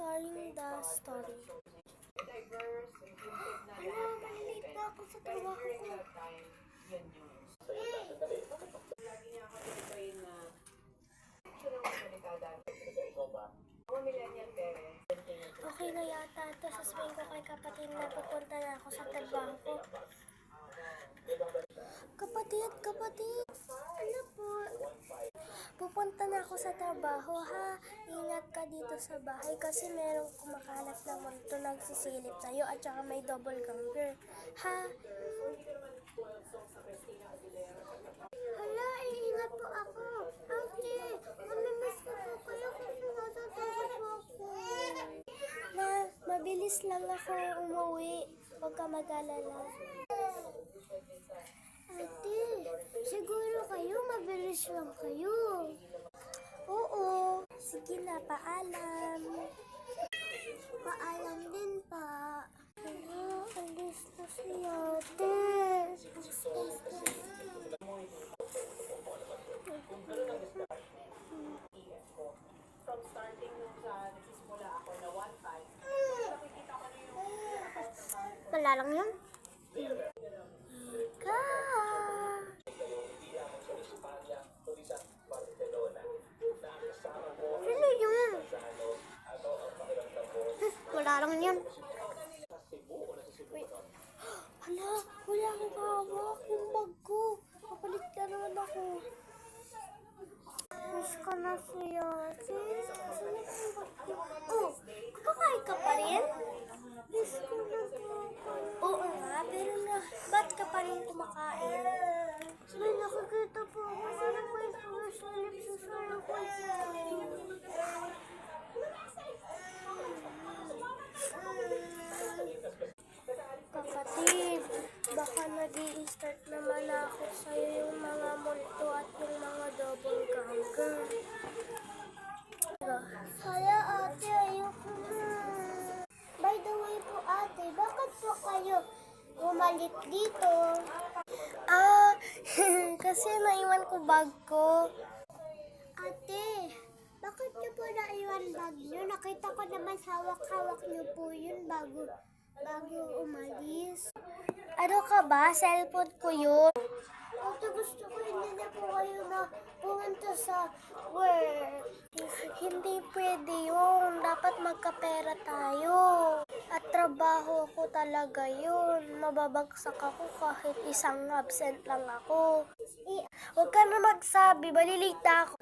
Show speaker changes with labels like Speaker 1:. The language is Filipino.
Speaker 1: Starring the story. Hala, malilate na ako sa trabaho ko. Okay na yata ito. Sasabihin ko kay kapatid na pupunta na ako sa trabaho ko. Kapatid! Ano po? Pupunta na ako sa trabaho, ha? Ingat ka dito sa bahay kasi merong kumakalat na multo nagsisilip sa'yo at saka may double ganger, ha? Hala, iingat po ako. Ate, mamimiss ko po kayo kasi natatakot po ako. Mabilis lang ako umuwi. Huwag ka mag-alala. Ate, siguro kayo mabilis lang kayo. Oo, sige na, paalam. Paalam din pa. Alis na si ate.
Speaker 2: From starting nung sa nagsisimula ako na 1-5, nakikita ko na yung account.
Speaker 1: Wala lang yun. Sino yun? Wala lang yun. Hala, wala akong hawak yung bag ko. Kapalit ka naman ako. Miss ko na siya. Oh, kumakain ka pa rin? Miss ko na po. Oo nga, pero ba't ka pa rin kumakain? May nakikita po ako. Sana po yung sumasalip sa sarapon. Kapatid, baka nag-i-start naman ako sa'yo yung mga multo at yung mga double ganger. Kaya ate, ayoko na. By the way po ate, bakit po kayo bumalik dito? Kasi naiwan ko bag ko. Ate, bakit niyo po naiwan bag niyo? Nakita ko naman hawak-hawak niyo po yun bago umalis. Ano ka ba? Cellphone ko yun. Ate, gusto ko hindi na po kayo na pumunta sa work. Hindi pwede yun. Dapat magkapera tayo. At trabaho ko talaga yun. Mababagsak ako kahit isang absent lang ako. Huwag ka na magsabi. Malilate ako.